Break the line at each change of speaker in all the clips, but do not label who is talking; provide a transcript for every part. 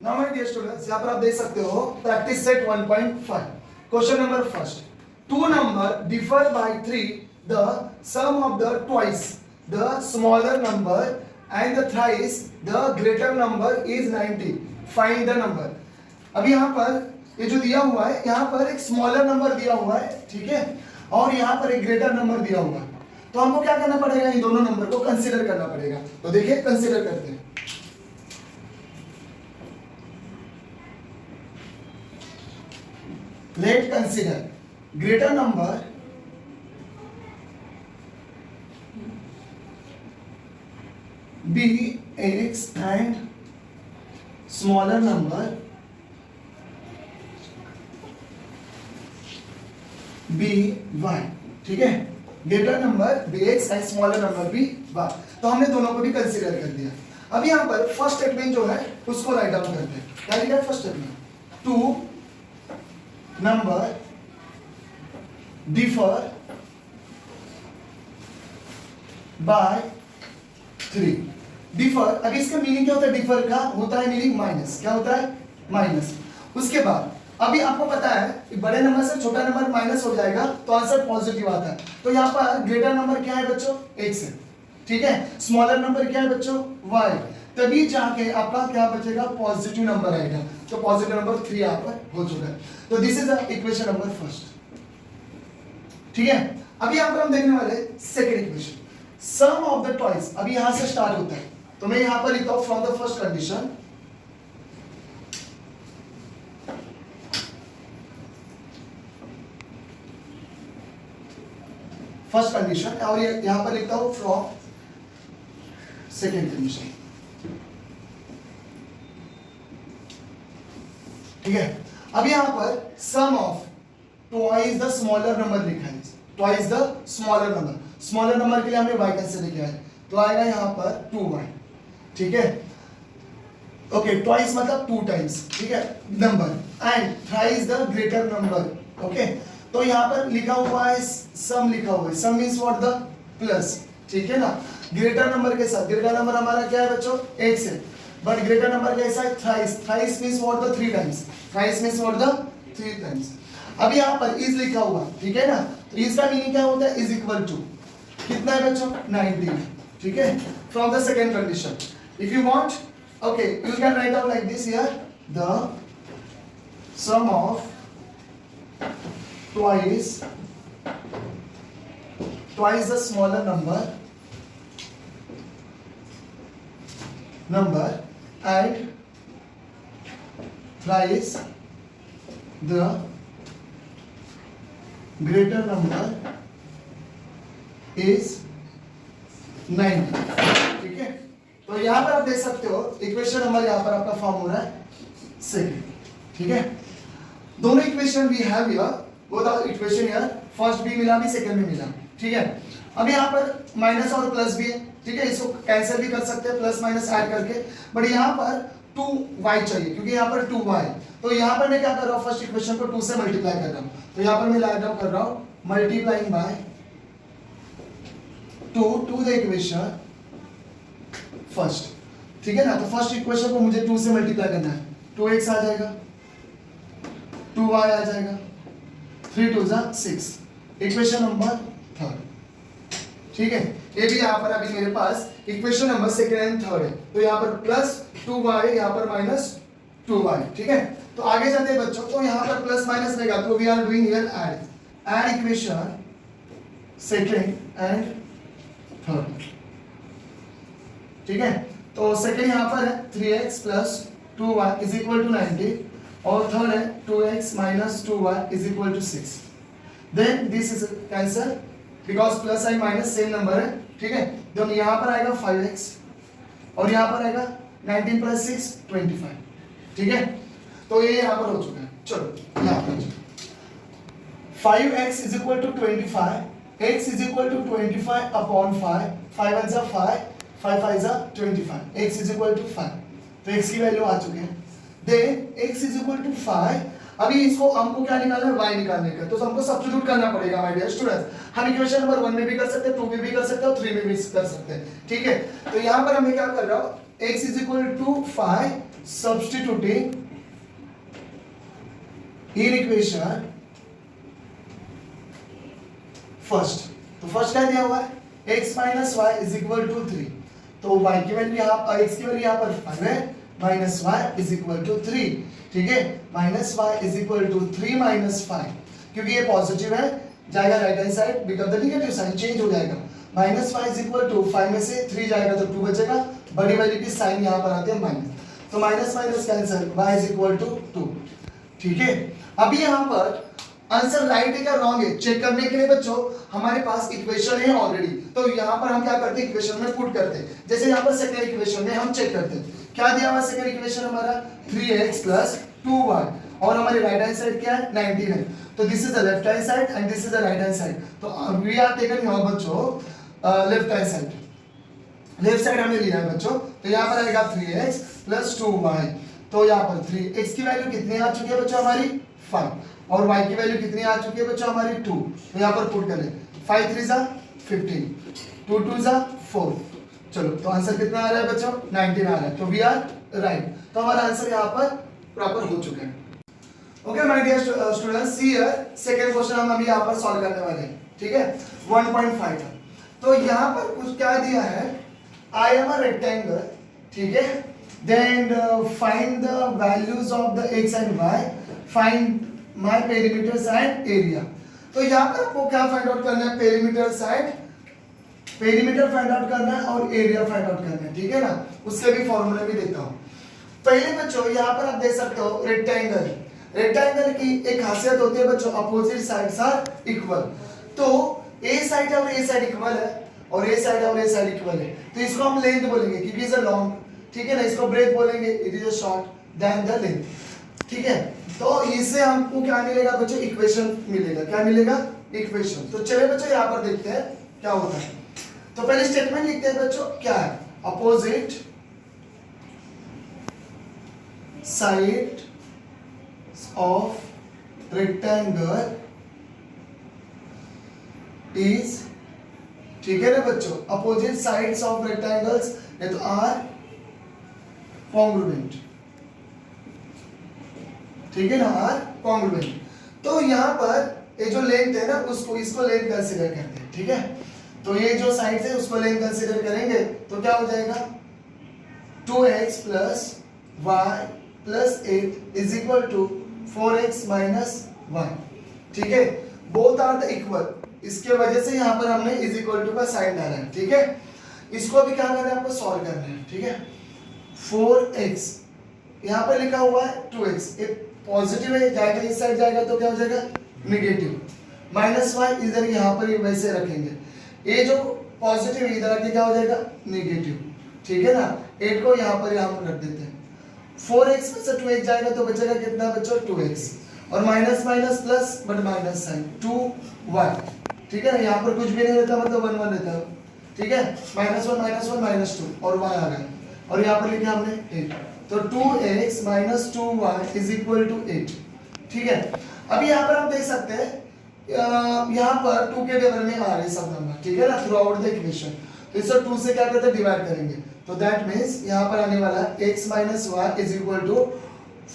Now my dear students, यहाँ पर आप देख सकते हो practice set 1.5 question number first. Two number differ by 3. The sum of the twice the smaller number and the thrice the greater number is 90. Find the number. अभी यहाँ पर ये जो दिया हुआ है, यहाँ पर एक स्मॉलर नंबर दिया हुआ है, ठीक है, और यहाँ पर एक ग्रेटर नंबर दिया हुआ है. तो हमको क्या करना पड़ेगा, इन दोनों नंबर को कंसीडर करना पड़ेगा. तो देखिए कंसीडर करते हैं. Let's consider greater number bx and smaller number by. ठीक है, greater number bx and smaller number by. तो हमने दोनों को भी कंसीडर कर दिया. अब यहाँ पर फर्स्ट स्टेटमेंट जो है उसको राइट डाउन करते हैं. क्या लिखा है first statement? Two number differ by 3. differ, अभी इसका मीनिंग क्या होता है? differ का होता है मीनिंग माइनस. क्या होता है? माइनस. उसके बाद अभी आपको पता है कि बड़े नंबर से छोटा नंबर माइनस हो जाएगा तो आंसर पॉजिटिव आता है. तो यहाँ पर ग्रेटर नंबर क्या है बच्चों? x है, ठीक है. स्मॉलर नंबर क्या है बच्चों? y. तभी जाके आपका क्या बचेगा? पॉजिटिव नंबर आएगा. तो पॉजिटिव नंबर 3 यहाँ पर हो चुका है. तो this is the equation number first. ठीक है. अभी यहाँ पर हम देखने वाले second equation, sum of the toys. अभी यहां से स्टार्ट होता है, तो मैं यहां पर लिखता हूं from the first condition. First condition और यहां पर लिखता हूं फ्रॉम सेकंड कंडीशन. ठीक है. अब यहां पर sum of twice the smaller number लिखा है. Twice the smaller number. Smaller number के लिए हमने y कंसीडर किया है, तो आएगा यहां पर 2y. ठीक है. ओके, ट्वाइस मतलब 2 टाइम्स. ठीक है, number. And thrice the greater number. Okay, तो यहां पर लिखा हुआ है सम लिखा हुआ है. सम मींस व्हाट? The plus. ठीक है ना. ग्रेटर नंबर के साथ, ग्रेटर नंबर हमारा क्या है बच्चों? x है. बट ग्रेटर नंबर कैसा है? Thrice. Thrice means what? The 3 times. Thrice means what? The 3 times. अब यहाँ पर इज लिखा हुआ, ठीक है ना. तो इज का मीनिंग क्या होता है? इज इक्वल टू कितना है बच्चों? 90. ठीक है. From the second condition, if you want, okay, you can write down like this here, the sum of twice the smaller number and thrice the greater number is 90. ठीक है. तो यहां पर आप देख सकते हो इक्वेशन नंबर यहां पर आपका फॉर्म हो रहा है सेकंड. ठीक है. दोनों equation we have here, both are equation here. First भी मिला, भी सेकंड भी मिला. ठीक है. अब यहाँ पर माइनस और प्लस भी है. ठीक है, इसको कैंसिल भी कर सकते हैं प्लस माइनस ऐड करके. बट यहाँ पर 2y चाहिए क्योंकि यहाँ पर 2y. तो यहाँ पर मैं क्या कर रहा हूँ? फर्स्ट इक्वेशन को 2 से मल्टीप्लाई कर रहा हूँ. तो यहाँ पर मैं राइट डाउन कर रहा हूँ multiplying by 2 to the equation first. ठीक है ना. तो फर्स्ट इक्वेशन को मुझे 2 से मल्टीप्लाई करना है. 2x आ जाएगा, 2y आ जाएगा, 3 2 6. Equation number third. ठीक है. ये भी यहाँ पर अभी मेरे पास equation number second and third है. तो यहाँ पर प्लस 2y, यहाँ पर माइनस 2y. ठीक है. तो आगे जाते हैं बच्चों, तो यहाँ पर प्लस माइनस रहेगा, तो we are doing here add equation second and third. ठीक है. तो सेकंड यहाँ पर है 3x plus 2y is equal to 90 और थर्ड है 2x minus 2y is equal to 6. Then this is cancel because plus and minus same number है. ठीक है. तो यहाँ पर आएगा 5x और यहाँ पर आएगा 19 प्लस 6 25. ठीक है. तो ये यहाँ पर हो चुका है. चलो यहाँ पर 5x is equal to 25, x is equal to 25 upon 5, 5 1 जा 5, 5 5 जा 25, x इज इक्वल टू 5. तो x की वैल्यू आ चुकी है. Then x is equal to 5. अभी इसको हमको क्या निकालना है? y निकालने का. तो हमको सब्स्टिट्यूट करना पड़ेगा माय डियर स्टूडेंट्स. हम इक्वेशन नंबर 1 में भी कर सकते हैं, 2 में भी कर सकते हैं और 3 में भी कर सकते हैं. ठीक है. तो यहाँ पर हमें क्या कर रहा हूँ? x is equal to 5 substituting in equation first, तो फर्स्ट क्या दिया हुआ है, x minus y is equal to 3, तो y की वैल्यू यहाँ x की वैल्यू यहाँ पर 5 है, minus y is equal to 3, ठीक है, minus y is equal to 3 minus 5, क्योंकि ये पॉजिटिव है जाएगा right hand side, become the negative sign change हो जाएगा, minus y is equal to 5 में से 3 जाएगा तो 2 बचेगा, बड़ी वैल्यू की साइन यहाँ पर आती है माइनस, तो minus minus cancel, y is equal to 2, ठीक है। अभी यहाँ पर आंसर राइट है क्या रॉन्ग है चेक करने के लिए बच्चों हमारे पास इक्वेशन है ऑलरेडी, तो यहाँ पर हम क्या करते हैं इक्वेशन में पुट करते हैं, जैसे यहाँ पर सेकंड इक्वेशन में हम चेक करते हैं क्या दिया हुआ सेकंड इक्वेशन हमारा 3x प्लस 2y और हमारी राइट हैंड साइड क्या है 19 है, तो this is the left hand side and this is the right hand side, तो वी आर टेकन हियर बच्चों left hand side, left side हमने लिया है बच्चों, तो यहाँ पर आएगा 3x प्लस 2y, तो यहाँ पर 3x की वैल्यू कितनी आ चुकी है बच्चों हमारी 5 और y की वैल्यू कितनी आ चुकी है बच्चों हमारी 2, तो यहाँ पर पुट करें 5 3 15, 2 2 4, चलो तो आंसर कितना आ रहा है बच्चों 19 आ रहा है, तो वी आर राइट, तो हमारा आंसर यहाँ पर प्रॉपर हो चुका है। Okay my dear students, see here second question हम अभी यहाँ पर सॉल्व करने वाले हैं, ठीक है 1.5 का, तो यहाँ पर कुछ क्या दिया है, आई एम अ रेक्टेंगल, ठीक है, then find the values of the x and y, find my perimeters and area, तो यहाँ पर आपको क्या फाइंड आउट करना है, perimeter side, perimeter find out करना है और एरिया फाइंड आउट करना है, ठीक है ना, उसके भी फॉर्मूले भी देता हूँ। पहले बच्चों यहाँ पर आप देख सकते हो रेक्टेंगल, रेक्टेंगल की एक खासियत होती है बच्चों अपोजिट साइड्स आर इक्वल, तो ए साइड और ए साइड इक्वल है और ए साइड और ए साइड इक्वल है, तो इसको हम लेंथ बोलेंगे क्योंकि इज अ लॉन्ग, ठीक है ना, इसको ब्रेथ बोलेंगे, it is a short then the length, ठीक है, तो इससे हमको क्या मिलेगा बच्चों इक्वेशन मिलेगा, क्या मिलेगा इक्वेशन, तो चलिए बच्चों यहाँ पर देखते हैं क्या होता है, तो पहले स्टेटमेंट लिखते हैं बच्चों क्या है, opposite side of rectangle is, ठीक है ना बच्चों, अपोजिट साइड्स ऑफ रेक्टेंगल्स ये तो आर कॉन्ग्रुएंट, ठीक है ना, आर कॉन्ग्रुएंट, तो यहाँ पर ये जो लेंथ है ना उसको इसको लेंथ कंसीडर करते हैं, ठीक है, तो ये जो साइड है उसको लेंथ कंसीडर करेंगे तो क्या हो जाएगा 2x plus y plus 8 is equal to 4x minus 1, ठीक है, बोथ आर द इक्वल, इसके वजह से यहाँ पर हमने इज इक्वल टू का साइन डाला है, ठीक है, इसको भी क्या करना है आपको सॉल्व करना है, ठीक है, 4x यहाँ पर लिखा हुआ है 2x, ये पॉजिटिव है जाएगा इस साइड जाएगा तो क्या हो जाएगा नेगेटिव, माइनस वाई इधर यहाँ पर वैसे रखेंगे, ये जो पॉजिटिव इधर आके क्या हो जाएगा नेगेटिव, ठीक है ना, 8 को यहाँ पर रख देते हैं, 4x में से 2x जाएगा तो बचेगा कितना बच्चों 2x और minus minus plus but minus sign 2y, ठीक है ना, यहाँ पर कुछ भी नहीं रहता मतलब 1 1 रहता है, ठीक है, -1 -2 और y आ गया और यहाँ पर लिखे हमने 8, तो 2x minus 2y is equal to 8, ठीक है, अभी यहाँ पर आप देख सकते हैं यहाँ पर 2 के टेबल में आ रहे सब नंबर, ठीक है ना, थ्रू आउट द इक्वेशन, तो इसको 2 से क्या करते हैं डिवाइड करेंगे, तो दैट मींस यहाँ पर आने वाला है x minus y is equal to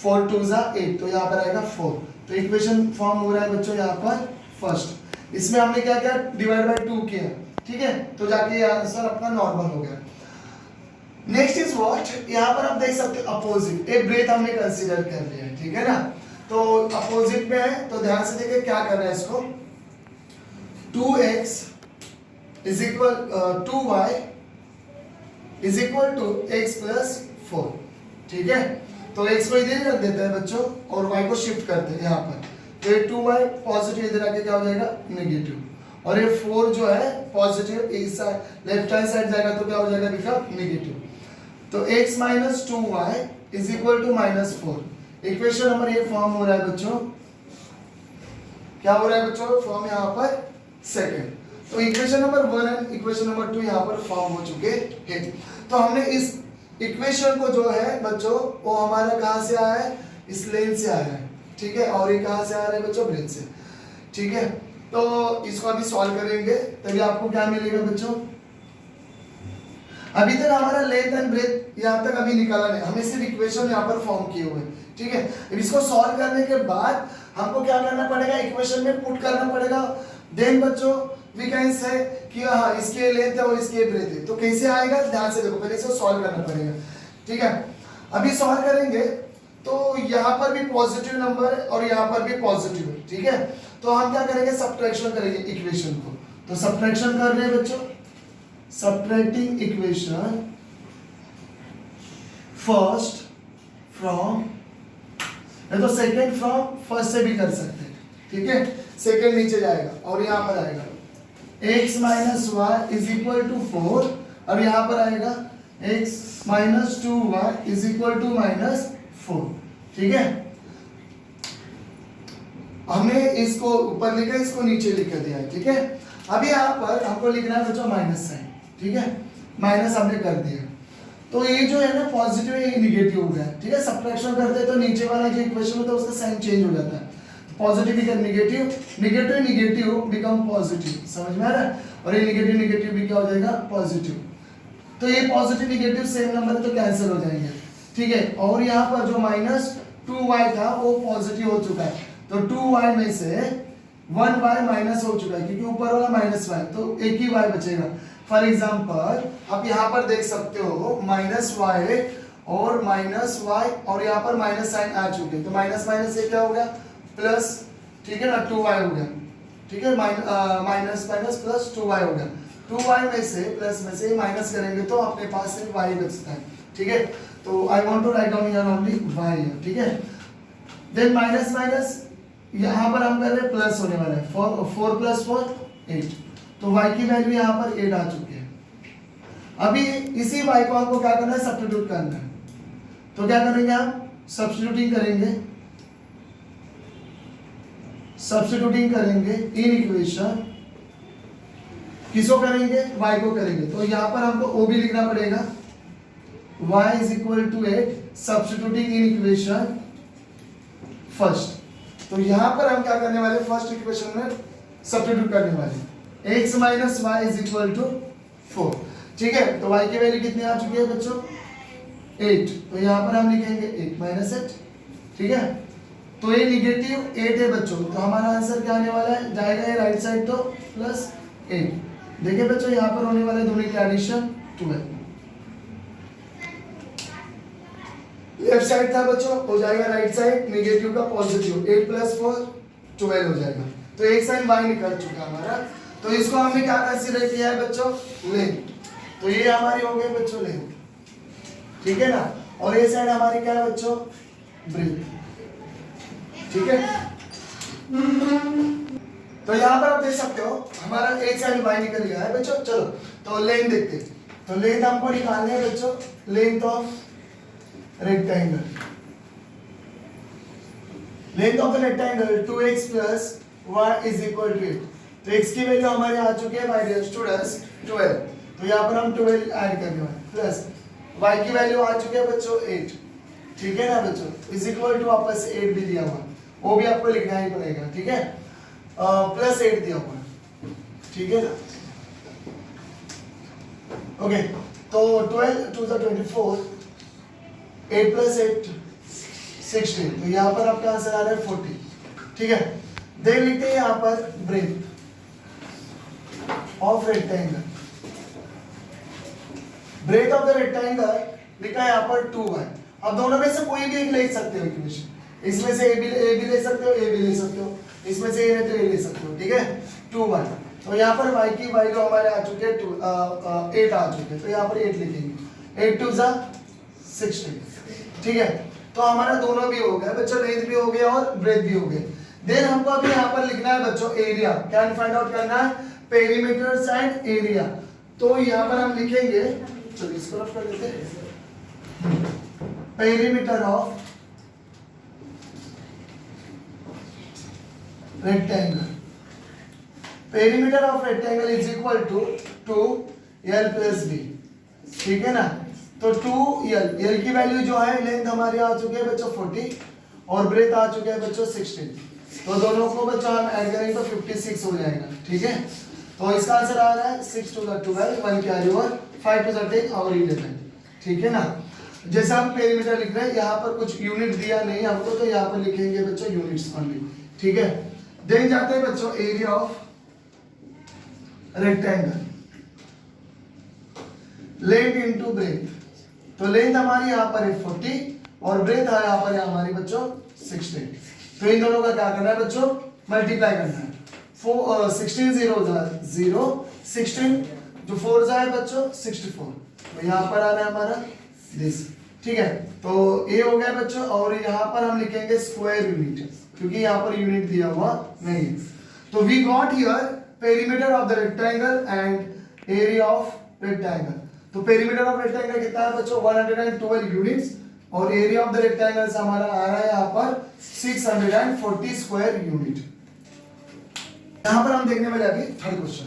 4 2 8, तो यहाँ पर आएगा 4, तो इक्वेशन फॉर्म हो रहा है बच्चों यहाँ पर फर्स्ट, इसमें हमने क्या किया डिवाइड बाय 2 किया, ठीक है, तो जाके ये आंसर अपना नॉर्मल हो गया। नेक्स्ट इज व्हाट, यहाँ पर आप देख सकते हो अपोजिट, एक ब्रेथ हमने कंसीडर कर लिया है, ठीक है ना, तो अपोजिट में है तो ध्यान से देखिए क्या कर रहा है इसको, 2x is equal 2y is equal to x plus 4, ठीक है, तो x को इधर ही रख देते हैं बच्चों और y को शिफ्ट करते हैं यहाँ पर, तो ये 2y पॉजिटिव इधर आके क्या हो जाएगा नेगेटिव, और ये 4 जो है पॉजिटिव इस साइड लेफ्ट हैंड साइड जाएगा तो क्या हो जाएगा बिकम नेगेटिव, तो x minus 2y is equal to -4, equation number ये फॉर्म हो रहा है बच्चों, क्या हो रहा है बच्चों फॉर्म यहाँ पर सेकंड, तो equation number 1 and equation number 2 यहाँ पर फॉर्म हो चुके हैं, तो हमने इस इक्वेशन को जो है बच्चों वो हमारा कहाँ से आया है, इस लेन से आया है, ठीक है, और ये कहाँ से आ रहा है बच्चों ब्रेथ से, ठीक है, तो इसको अभी सॉल्व करेंगे तभी आपको क्या मिलेगा बच्चों, अभी तक हमारा लेंथ एंड ब्रेथ यहाँ तक अभी निकाला नहीं, हमें सिर्फ इक्वेशन यहाँ पर फॉर्म किए हुए, ठीक है। अब इसको सॉल्व करने के बाद हमको क्या करना पड़ेगा, इक्वेशन में पुट करना पड़ेगा। देन बच्चों वी कैन से कि हाँ इसके लेंथ है और इसके ब्रेथ है, तो कैसे आएगा ध्यान से देखो, पहले इसको सॉल्व करना पड़ेगा, ठीक है। अभी सॉल्व करेंगे तो यहाँ पर भी पॉजिटिव नंबर है और यहाँ पर भी पॉजिटिव है, ठीक है। तो हम क्या करेंगे, सब्ट्रैक्शन करेंगे इक्वेशन को। तो सब्ट्रैक्शन कर रहे हैं बच्चों, सब्ट्रैक्टिंग इक्वेशन फर्स्ट फ्रॉम, नहीं तो सेकेंड फ्रॉम फर्स्ट से भी कर सकते हैं, ठीक है। सेकेंड नीचे जाएगा और यहाँ पर आएगा x minus y is equal to 4 और यहाँ पर आएगा x minus 2y is equal to minus 4, ठीक है। हमने इसको ऊपर लिखा, इसको नीचे लिख दिया है, ठीक है। अभी यहाँ पर हमको लिखना है बच्चों माइनस साइन, ठीक है। माइनस हमने कर दिया, तो ये जो है ना पॉजिटिव है ये निगेटिव हो गया, ठीक है। सब्ट्रैक्शन करते हैं तो नीचे वाला जो इक्वेशन होता है उसका साइन चेंज हो जाता है, positive equal negative, negative negative become positive, समझ में आ रहा है। और ये निगेटिव निगेटिव भी क्या हो जाएगा, पॉजिटिव। तो ये पॉजिटिव निगेटिव सेम नंबर है तो कैंसिल हो जाएंगे, ठीक है। और यहाँ पर जो माइनस 2y था वो पॉजिटिव हो चुका है, तो 2y में से 1y माइनस हो चुका है क्योंकि ऊपर वाला माइनस y, तो एक ही y बचेगा। फॉर एग्जाम्पल आप यहाँ पर देख सकते हो माइनस y और माइनस y और यहाँ पर माइनस साइन आ चुके, तो माइनस माइनस से क्या हो गया प्लस, ठीक है ना, 2y हो गया, ठीक है। माइनस माइनस प्लस 2y हो गया। 2y में से प्लस में से माइनस करेंगे तो अपने पास सिर्फ y बचता है, ठीक है। तो I want to write down here only y, ठीक है। देन माइनस माइनस यहाँ पर हम कर रहे हैं प्लस होने वाला है, 4 प्लस 4 8, तो y की वैल्यू यहाँ पर 8 आ चुकी है। अभी इसी y को हमको क्या करना है, सब्स्टिट्यूट करना है। तो क्या करेंगे हम, सब्स्टिट्यूटिंग करेंगे, सब्स्टिट्यूटिंग करेंगे इन इक्वेशन, किसको करेंगे, y को करेंगे। तो यहाँ पर हमको o भी लिखना पड़ेगा, y is equal to 8, substituting in equation first. तो यहाँ पर हम क्या करने वाले, फर्स्ट इक्वेशन में सब्स्टिट्यूट करने वाले, x minus y is equal to 4, ठीक है। तो y की वैल्यू कितनी आ चुकी है बच्चों, 8, तो यहाँ पर हम लिखेंगे 8 माइनस 8, ठीक है। तो ये निगेटिव 8 है बच्चों, तो हमारा आंसर क्या आने वाला है, जाएगा ये राइट साइड तो प्लस 8। देखिए बच्चों यहाँ पर होने वाले दोनों की एडिशन 12, लेफ्ट साइड था बच्चों हो जाएगा राइट साइड, निगेटिव का पॉजिटिव, 8 प्लस 4 12 हो जाएगा। तो एक साइन y निकल चुका हमारा, तो इसको हमने क्या कंसीडर किया है बच्चों, लेंथ। तो ये हमारी हो गई बच्चों लेंथ, ठीक है ना। और ये साइड हमारी क्या है बच्चों, ब्रेथ, ठीक है। तो यहाँ पर आप देख सकते हो हमारा एक साइड y निकल गया है बच्चों। चलो तो लेंथ देखते हैं, तो लेंथ हमको निकालनी है बच्चों, length of rectangle, length of the rectangle 2x plus y is equal to 8। तो x की वैल्यू हमारे आ चुकी है माय डियर स्टूडेंट्स 12, तो यहाँ पर हम 12 ऐड करने वाले, प्लस y की वैल्यू आ चुकी है बच्चों 8, ठीक है ना बच्चों, इज इक्वल टू वापस 8 भी दिया हुआ, वो भी आपको लिखना ही पड़ेगा, ठीक है। प्लस 8 दिया हुआ, ठीक है ना। ओके, तो 12 टू द 24, 8 प्लस 8 16, तो यहाँ पर आपका आंसर आ रहा है 40, ठीक है। देन लिखते हैं यहाँ पर breadth of rectangle, breadth of the rectangle लिखा है यहाँ पर 2y। अब दोनों में से कोई भी एक ले सकते हो इक्वेशन, इसमें से a भी ले सकते हो, a भी ले सकते हो, इसमें से a नहीं तो a ले सकते हो, ठीक है। 2y, तो यहाँ पर y की वैल्यू हमारे आ चुके हैं 8 आ चुके हैं, तो यहाँ पर 8 लिखेंगे, 8 टू 16, ठीक है। तो हमारा दोनों भी हो गया बच्चों, लेंथ भी हो गया और ब्रेथ भी हो गए। देन हमको अभी यहाँ पर लिखना है बच्चों एरिया, क्या फाइंड आउट करना है, पेरीमीटर्स एंड एरिया। तो यहाँ पर हम लिखेंगे, चलो इसको रफ कर देते हैं, perimeter of rectangle, perimeter of rectangle is equal to 2l plus b, ठीक है ना। तो 2l की वैल्यू जो है, लेंथ हमारी आ चुकी है बच्चों 40 और ब्रेथ आ चुके हैं बच्चों 16, तो दोनों को बच्चों हम ऐड करेंगे तो 56 हो जाएगा, ठीक है। तो इसका आंसर आ रहा है 6 to the 12, 1 carry over, 5 to the 10 और 11। ठीक है ना। जैसे हम पेरीमीटर लिख रहे हैं, यहाँ पर कुछ यूनिट दिया नहीं हमको, तो यहाँ पर लिखेंगे बच्चों यूनिट्स ओनली। ठीक है। देन जाते हैं बच्चों area of rectangle, length into breadth. तो लेंथ हमारी यहाँ पर है 40 और ब्रेथ है यहाँ पर है हमारी बच्चों 60। तो इन दोनों का क्या करना है बच्चों, मल्टीप्लाई करना है। 16 0 0, 16 जो 4 है बच्चों 64। तो यहाँ पर आ रहा है हमारा दिस। ठीक है। तो ये हो गया बच्चों, और यहाँ पर हम लिखेंगे स्क्वायर यूनिट, क्योंकि यहाँ पर यूनिट दिया हुआ नहीं है। तो we got here perimeter of the rectangle and area of rectangle. तो पेरीमीटर ऑफ रेक्टेंगल कितना है बच्चों, 112 यूनिट्स, और एरिया ऑफ द रेक्टेंगल से हमारा आ रहा है यहाँ पर 640 स्क्वायर यूनिट। यहाँ पर हम देखने वाले अभी third question.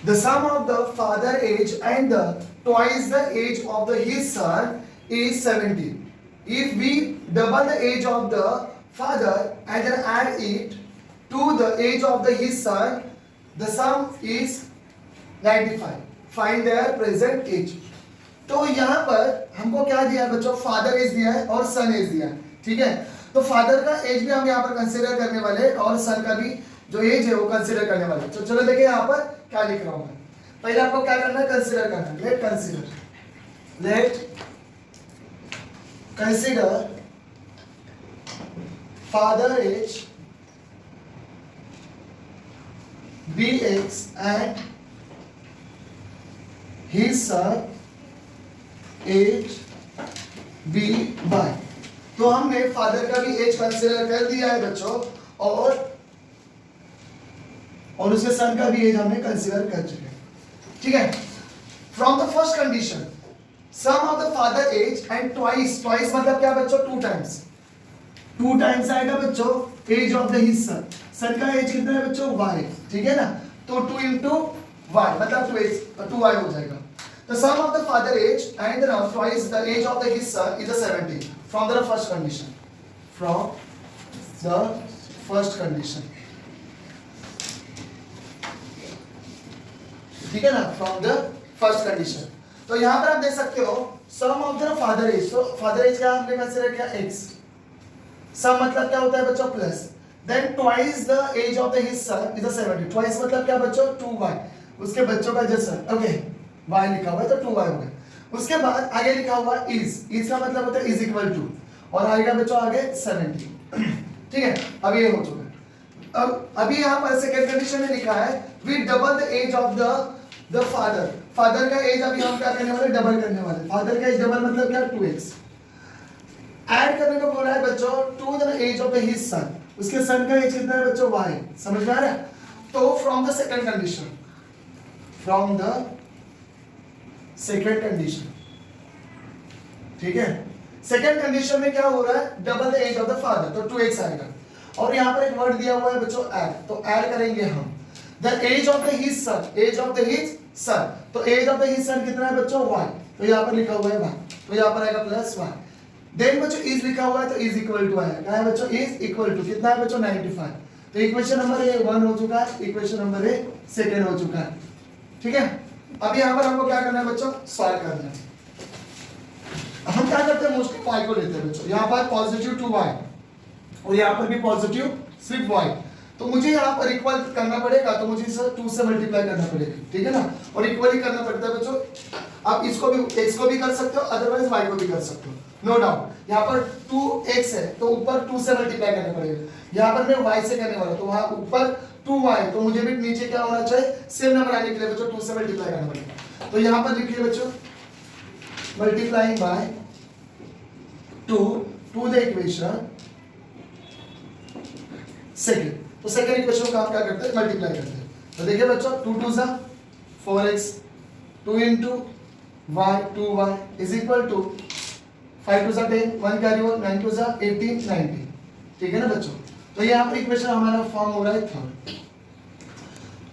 The sum of the father age and the twice the age of the his son is 70. If we double the age of the father and then add it to the age of the his son, the sum is 95. Find their present age. तो यहाँ पर हमको क्या दिया है बच्चों, father as दिया है और सन एज दिया है। ठीक है। तो फादर का एज भी हम यहाँ पर कंसीडर करने वाले और सन का भी जो एज है वो कंसीडर करने वाले। तो चलो देखिए यहाँ पर क्या लिख रहा हूं मैं। पहले आपको क्या करना है, कंसीडर करना है। Let consider father age bx and his son age by। तो हमने फादर का भी एज कंसीडर कर दिया है बच्चों, और उसके सन का भी एज हमने कंसीडर कर चुके हैं। ठीक है। From the first condition sum of the father age and twice, twice मतलब क्या बच्चों, 2 टाइम्स, 2 टाइम्स आएगा बच्चों age of the his son. Son का एज कितना है बच्चों, y। ठीक है ना। तो 2 into y मतलब 2y हो जाएगा। The sum of the father age and now twice the age of the his son is 70 from the first condition. From the first condition. ठीक है ना, फ्रॉम द फर्स्ट कंडीशन। तो यहां पर आप देख सकते हो सम ऑफ द फादर एज। तो फादर एज क्या हमने कंसीडर किया, x। सम मतलब क्या होता है बच्चों, plus. Then twice the age of the his son is 70। Twice मतलब क्या बच्चों, 2y, उसके बच्चों का जैसा। ओके, y लिखा हुआ है तो 2y हो गया। उसके बाद आगे लिखा हुआ इज का मतलब होता है इज इक्वल टू, और आएगा बच्चों आगे 70। ठीक है। अब ये हो चुका है। अब अभी यहां पर सेकंड कंडीशन में लिखा है we double the age of the father. Father का एज अभी हम क्या करने वाले, डबल करने वाले। फादर का एज डबल मतलब क्या, 2x। ऐड करने को बोला है बच्चों to the age of the his son. उसके सन का एज कितना है बच्चों, y। समझ में आ रहा है। तो from the second condition, from the second condition, ठीक है। सेकंड कंडीशन में क्या हो रहा है, double the age of the father, तो 2x आएगा। और यहां पर एक वर्ड दिया हुआ है बच्चों ऐड, तो ऐड करेंगे हम the age of the his son, age of the his son. तो age of the his son कितना है बच्चों, y। तो यहां पर लिखा हुआ है y, तो यहां पर आएगा प्लस y। देन बच्चों इज लिखा हुआ है तो इज इक्वल टू आएगा। क्या है बच्चों, इज इक्वल टू कितना है बच्चों, 95। तो इक्वेशन नंबर 1 हो चुका है, इक्वेशन नंबर 2 हो चुका है। ठीक है। अब यहां पर हमको क्या करना है बच्चों, सॉल्व करना है। हम क्या करते हैं, मोस्टली y को लेते हैं बच्चों। यहां पर पॉजिटिव 2y और यहां पर भी पॉजिटिव सिर्फ y। तो मुझे यहाँ पर इक्वल करना पड़ेगा, तो मुझे इसे 2 से मल्टीप्लाई करना पड़ेगा। ठीक है ना। और इक्वल ही करना पड़ता है बच्चों। आप इसको भी x को भी कर सकते हो, अदरवाइज y को भी कर सकते हो, नो डाउट। यहाँ पर 2x है तो ऊपर 2 से मल्टीप्लाई करना पड़ेगा। यहाँ पर मैं y से करने वाला, तो वहां ऊपर 2y, तो मुझे भी नीचे क्या होना चाहिए, सेम नंबर आने के लिए बच्चों 2 से मल्टीप्लाई करना पड़ेगा। तो यहाँ पर लिखिए बच्चों multiplying by 2 to the equation second. तो सेकंड इक्वेशन को हम क्या करते हैं, मल्टीप्लाई करते हैं। तो देखिए बच्चों 2 2 जा 4x, 2 into y 2y is equal to 5 2 जा 10, 1 कैरी ओवर, 9 2 जा 18 90। ठीक है ना बच्चों। तो यहाँ पर इक्वेशन हमारा फॉर्म हो रहा है third.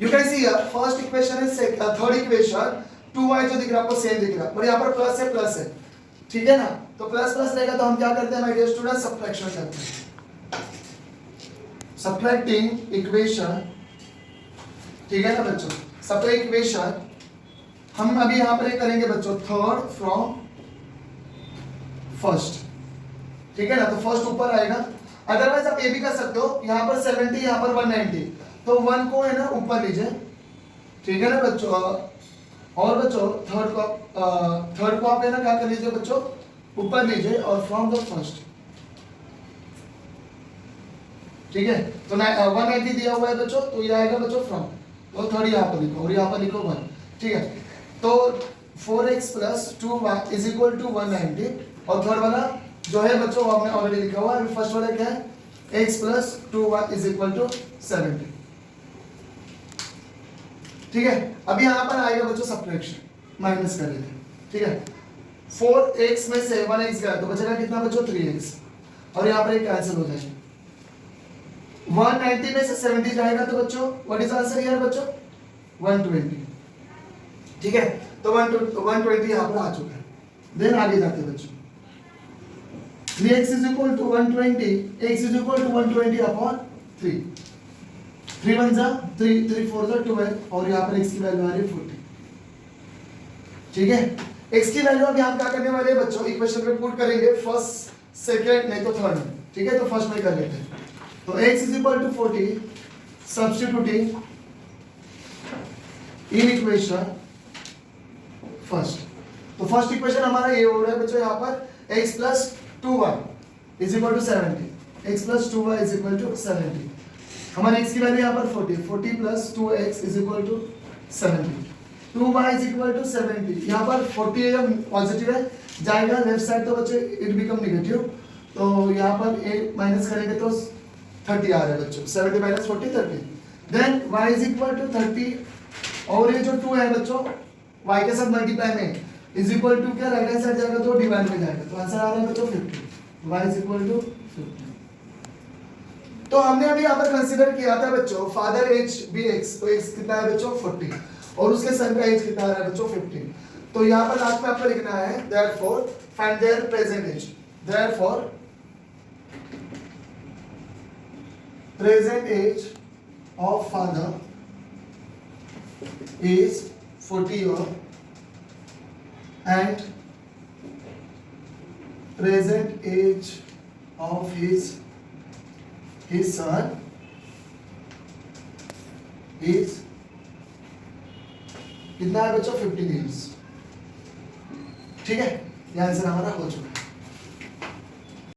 You can see here first equation है, थर्ड इक्वेशन 2y जो दिख रहा है आपको सेम दिख रहा है, और यहाँ पर प्लस है। ठीक है ना। तो प्लस रहेगा तो हम क्या करते हैं माय डियर स्टूडेंट, सब्ट्रैक्शन करते हैं। Subtracting equation ठीक है ना बच्चों। सबका इक्वेशन हम अभी यहाँ पर करेंगे बच्चों, थर्ड फ्रॉम फर्स्ट, ठीक है ना। तो फर्स्ट ऊपर आएगा, अदरवाइज आप ये भी कर सकते हो, यहाँ पर 70 यहाँ पर 190, तो 1 को है ना ऊपर लीजिए, ठीक है ना बच्चों। और बच्चों थर्ड को आप है ना क्या कर लीजिए बच्चों, ऊपर लीजिए और फ्रॉम द फर्स्ट, ठीक है। तो 180 दिया हुआ है बच्चों, तो ये आएगा बच्चों फ्रॉम, तो थर्ड यहाँ पर लिखो और यहाँ पर लिखो 1, ठीक है। तो 4x plus 2y is equal to 190, और थर्ड वाला जो है बच्चों वो हमने ऑलरेडी लिखा हुआ है। फर्स्ट वाला क्या है, x plus 2y is equal to 70, ठीक है। अभी यहाँ पर आएगा बच्चों सब्ट्रैक्शन, माइनस कर लेते हैं, ठीक है। 4x में से 1x गया तो बचेगा कितना बच्चों, 3x, और यहाँ पर एक कैंसिल हो जाएगा। 190 में से 70 जाएगा तो बच्चों व्हाट इज आंसर हियर बच्चों, 120, ठीक है। तो 120 यहाँ पर आ चुका है। देन आगे जाते हैं बच्चों, 3x is equal to 120, x is equal to 120 upon 3, 3 1 जा 3, 3 4 जा 12, और यहाँ पर x की वैल्यू आ रही है 40, ठीक है। x की वैल्यू अब यहाँ क्या करने वाले हैं बच्चों, इक्वेशन में पुट करेंगे फर्स्ट सेकंड नहीं तो थर्ड में, ठीक है। तो फर्स्ट में कर लेते हैं, तो x is equal to 40, substituting in equation first. तो फर्स्ट इक्वेशन हमारा ये हो रहा है बच्चों, यहाँ पर x plus 2y is equal to 70, x plus 2y is equal to 70। हमारे x की वैल्यू यहाँ पर 40, 40 plus 2x is equal to 70, 2y is equal to 70। यहाँ पर 40 है पॉजिटिव है, जाएगा लेफ्ट साइड तो बच्चों इट बिकम नेगेटिव, तो यहाँ पर a माइनस करेंगे तो 30 आ रहा है बच्चों, 70 minus 40 30। Then y is equal to 30, और ये जो 2 है बच्चों y के साथ मल्टीप्लाई में इज इक्वल टू क्या, राइट हैंड साइड जाएगा तो डिवाइड में जाएगा, तो आंसर आ रहा है बच्चों 50, y इज इक्वल टू 50। तो हमने अभी यहाँ पर कंसीडर किया था बच्चों फादर एज भी x, तो x कितना है बच्चों 40, और उसके सन का एज कितना आ रहा है बच्चों 15। तो यहाँ पर लास्ट में आपको लिखना है therefore find their present age, therefore present age of father is 40 year and present age of his son is कितना है बच्चों 15 years, ठीक है। यह आंसर हमारा हो चुका है।